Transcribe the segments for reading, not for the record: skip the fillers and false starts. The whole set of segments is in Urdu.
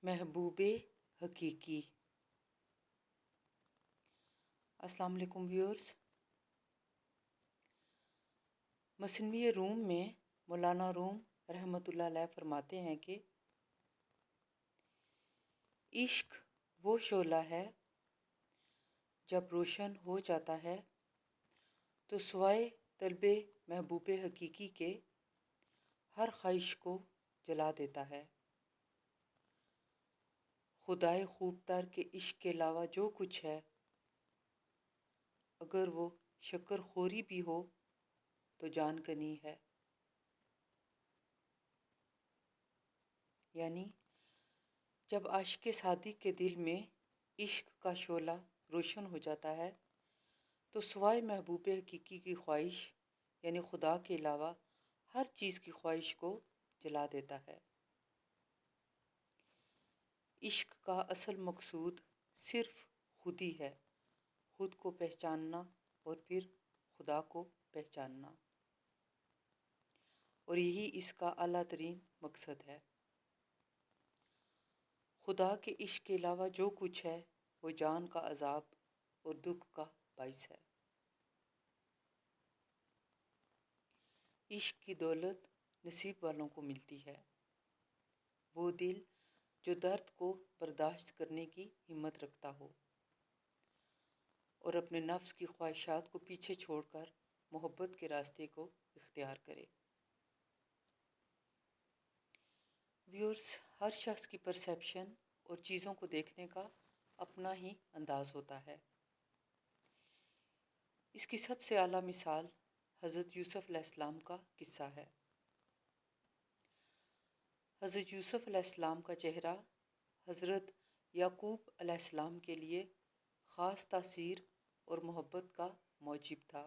محبوب حقیقی۔ السلام علیکم ویورز۔ مثنوی روم میں مولانا روم رحمۃ اللہ علیہ فرماتے ہیں کہ عشق وہ شعلہ ہے جب روشن ہو جاتا ہے تو سوائے طلب محبوب حقیقی کے ہر خواہش کو جلا دیتا ہے۔ خدائے خوب تر کے عشق کے علاوہ جو کچھ ہے، اگر وہ شکر خوری بھی ہو تو جان کنی ہے۔ یعنی جب عاشق صادق کے دل میں عشق کا شعلہ روشن ہو جاتا ہے تو سوائے محبوب حقیقی کی خواہش یعنی خدا کے علاوہ ہر چیز کی خواہش کو جلا دیتا ہے۔ عشق کا اصل مقصود صرف خود ہی ہے، خود کو پہچاننا اور پھر خدا کو پہچاننا، اور یہی اس کا اعلیٰ ترین مقصد ہے۔ خدا کے عشق کے علاوہ جو کچھ ہے وہ جان کا عذاب اور دکھ کا باعث ہے۔ عشق کی دولت نصیب والوں کو ملتی ہے، وہ دل جو درد کو برداشت کرنے کی ہمت رکھتا ہو اور اپنے نفس کی خواہشات کو پیچھے چھوڑ کر محبت کے راستے کو اختیار کرے۔ ویورز، ہر شخص کی پرسیپشن اور چیزوں کو دیکھنے کا اپنا ہی انداز ہوتا ہے۔ اس کی سب سے اعلیٰ مثال حضرت یوسف علیہ السلام کا قصہ ہے۔ حضرت یوسف علیہ السلام کا چہرہ حضرت یعقوب علیہ السلام کے لیے خاص تاثیر اور محبت کا موجب تھا،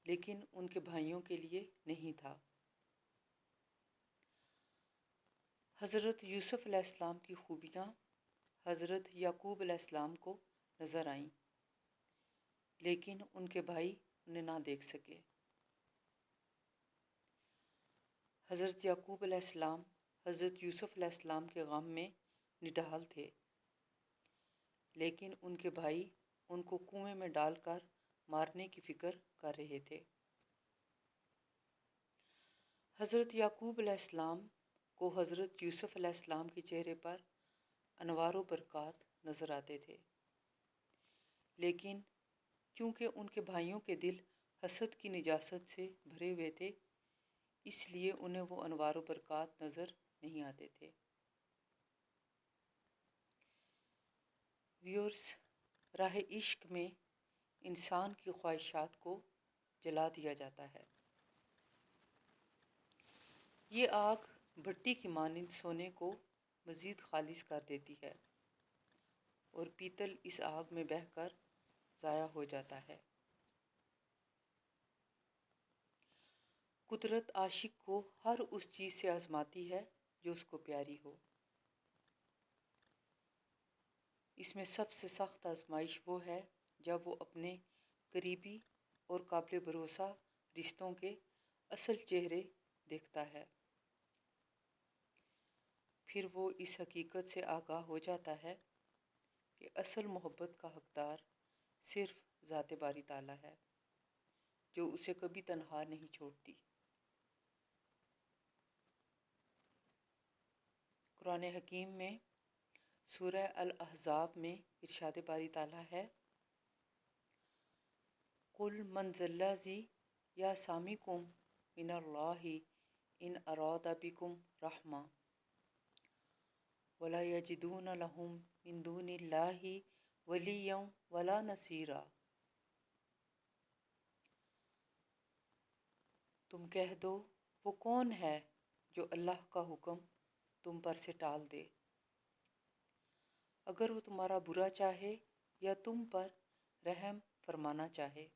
لیکن ان کے بھائیوں کے لیے نہیں تھا۔ حضرت یوسف علیہ السلام کی خوبیاں حضرت یعقوب علیہ السلام کو نظر آئیں، لیکن ان کے بھائی انہیں نہ دیکھ سکے۔ حضرت یعقوب علیہ السلام حضرت یوسف علیہ السلام کے غم میں نڈھال تھے، لیکن ان کے بھائی ان کو کنویں میں ڈال کر مارنے کی فکر کر رہے تھے۔ حضرت یعقوب علیہ السلام کو حضرت یوسف علیہ السلام کے چہرے پر انوار و برکات نظر آتے تھے، لیکن چونکہ ان کے بھائیوں کے دل حسد کی نجاست سے بھرے ہوئے تھے، اس لیے انہیں وہ انوار و برکات نظر نہیں آتے تھے۔ ویورز، راہ عشق میں انسان کی خواہشات کو جلا دیا جاتا ہے۔ یہ آگ بھٹی کی مانند سونے کو مزید خالص کر دیتی ہے اور پیتل اس آگ میں بہہ کر ضائع ہو جاتا ہے۔ قدرت عاشق کو ہر اس چیز سے آزماتی ہے جو اس کو پیاری ہو۔ اس میں سب سے سخت آزمائش وہ ہے جب وہ اپنے قریبی اور قابل بھروسہ رشتوں کے اصل چہرے دیکھتا ہے۔ پھر وہ اس حقیقت سے آگاہ ہو جاتا ہے کہ اصل محبت کا حقدار صرف ذات باری تعالیٰ ہے، جو اسے کبھی تنہا نہیں چھوڑتی۔ قرآن حکیم میں سورہ الاحزاب میں ارشاد باری تعالیٰ ہے، قُلْ مَنْ ذَا الَّذِي يَعْصِمُكُم مِّنَ اللَّهِ إِنْ أَرَادَ بِكُمْ رَحْمَةً وَلَا يَجِدُونَ لَهُم مِّن دُونِ اللَّهِ وَلِيًّا وَلَا نَصِيرًا۔ تم کہہ دو، وہ کون ہے جو اللہ کا حکم تم پر سے ٹال دے، اگر وہ تمہارا برا چاہے یا تم پر رحم فرمانا چاہے،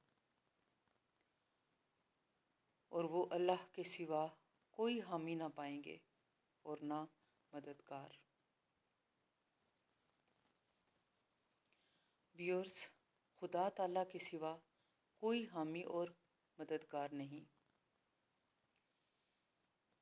اور وہ اللہ کے سوا کوئی حامی نہ پائیں گے اور نہ مددگار۔ ویورز، خدا تعالیٰ کے سوا کوئی حامی اور مددگار نہیں۔